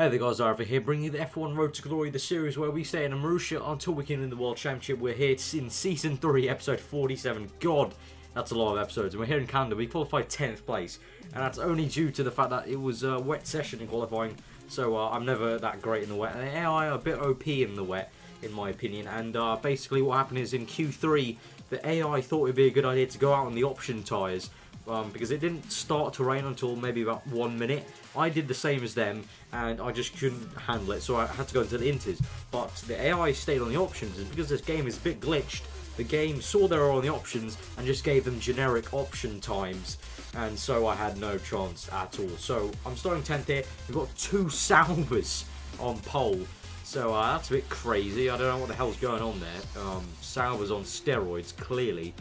Hey there guys, Arthur here, bringing you the F1 Road to Glory, the series where we stay in Marussia until we can win the World Championship. We're here in Season 3, Episode 47. God, that's a lot of episodes. And we're here in Canada. We qualified 10th place. And that's only due to the fact that it was a wet session in qualifying. So I'm never that great in the wet. And the AI are a bit OP in the wet, in my opinion. And basically what happened is in Q3, the AI thought it would be a good idea to go out on the option tyres. Because it didn't start to rain until maybe about 1 minute. I did the same as them, and I just couldn't handle it, so I had to go into the inters. But the AI stayed on the options, and because this game is a bit glitched, the game saw they were on the options and just gave them generic option times, and so I had no chance at all. So I'm starting 10th here. We've got 2 Saubers on pole, so that's a bit crazy. I don't know what the hell's going on there. Sauber's on steroids, clearly.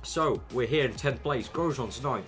So, we're here in 10th place, Grosjean's 9th,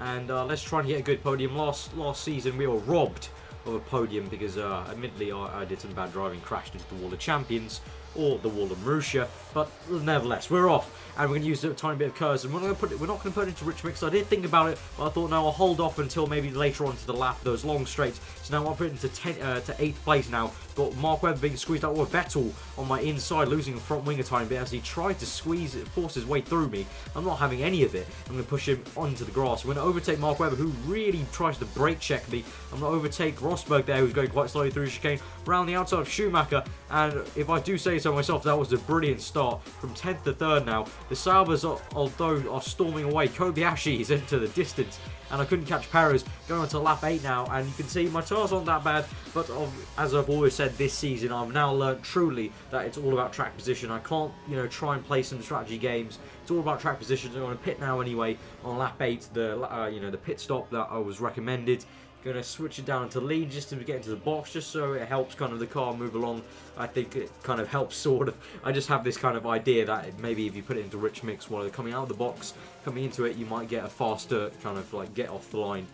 and let's try and get a good podium. Last season we were robbed of a podium because, admittedly, I did some bad driving, crashed into the Wall of Champions, or the Wall of Marussia, but nevertheless, we're off, and we're going to use a tiny bit of curves, and we're not going to put it into rich mix. I did think about it, but I thought, no, I'll hold off until maybe later on to the lap, those long straights. So now I'll put it into 8th place now. Got Mark Webber being squeezed out with Vettel on my inside, losing the front wing a tiny bit as he tried to squeeze it, force his way through me. I'm not having any of it. I'm going to push him onto the grass. I'm going to overtake Mark Webber, who really tries to brake check me. I'm going to overtake Rosberg there, who's going quite slowly through the chicane, around the outside of Schumacher, and if I do say so myself, that was a brilliant start. From 10th to 3rd now. The Saubers, although are storming away, Kobayashi is into the distance, and I couldn't catch Perez. Going on to lap 8 now, and you can see my tyres aren't that bad, but as I've always said this season, I've now learned truly that it's all about track position. I can't, try and play some strategy games. It's all about track position. I'm going to pit now anyway on lap 8, the pit stop that I was recommended. Going to switch it down to lead just to get into the box, just so it helps kind of the car move along. I think it kind of helps sort of. I just have this kind of idea that maybe if you put it into rich mix while they're coming out of the box, coming into it, you might get a faster kind of like get off the line.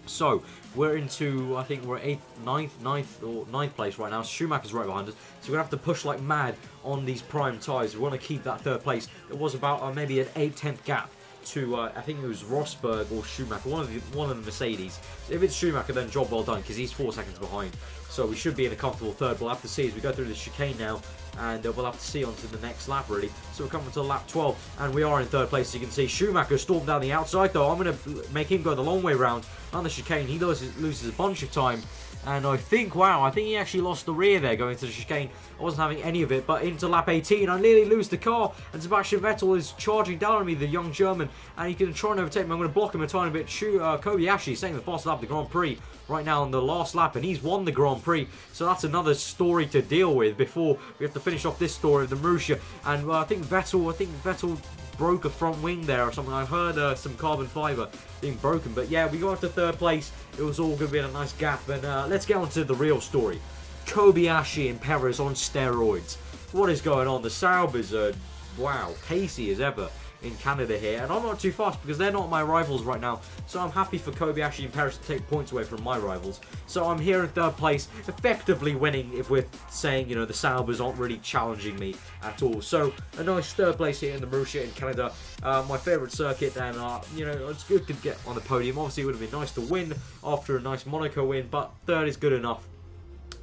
So we're into, I think we're 9th place right now. Schumacher's right behind us, so we're gonna have to push like mad on these prime tyres. We want to keep that 3rd place. It was about maybe an 8/10 gap to I think it was Rosberg or Schumacher, one of the Mercedes. So if it's Schumacher, then job well done, because he's 4 seconds behind. So we should be in a comfortable 3rd. We'll have to see as we go through the chicane now, and we'll have to see on to the next lap really. So we're coming to lap 12, and we are in 3rd place. So you can see Schumacher stormed down the outside, though. I'm going to make him go the long way round on the chicane. He loses a bunch of time. And I think, wow, I think he actually lost the rear there going to the chicane. I wasn't having any of it, but into lap 18, I nearly lose the car. And Sebastian Vettel is charging down on me, the young German. And he can try and overtake me. I'm going to block him a tiny bit. Kobayashi saying the fastest lap of the Grand Prix right now on the last lap. And he's won the Grand Prix. So that's another story to deal with before we have to finish off this story of the Marussia. And I think Vettel broke a front wing there or something. I heard some carbon fibre being broken, but yeah, we got up to 3rd place. It was all going to be in a nice gap, and let's get on to the real story. Kobayashi and Perez on steroids. What is going on? The Saubers are, wow, pacey as ever in Canada here, and I'm not too fast because they're not my rivals right now, so I'm happy for Kobayashi and Perez to take points away from my rivals. So I'm here in 3rd place, effectively winning if we're saying, the Saubers aren't really challenging me at all. So a nice 3rd place here in the Marussia in Canada, my favourite circuit, and it's good to get on the podium. Obviously it would have been nice to win after a nice Monaco win, but 3rd is good enough.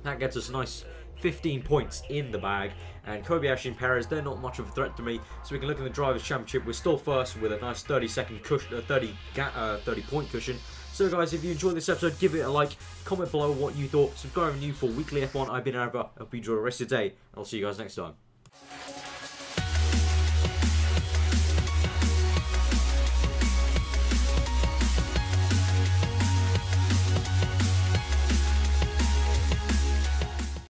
That gets us a nice 15 points in the bag, and Kobayashi and Perez, they're not much of a threat to me, so we can look in the Drivers' Championship. We're still first with a nice 30-second cushion, 30-point cushion. So guys, if you enjoyed this episode, give it a like, comment below what you thought, subscribe if you're new for weekly F1. I've been Arthur. I hope you enjoy the rest of the day. I'll see you guys next time.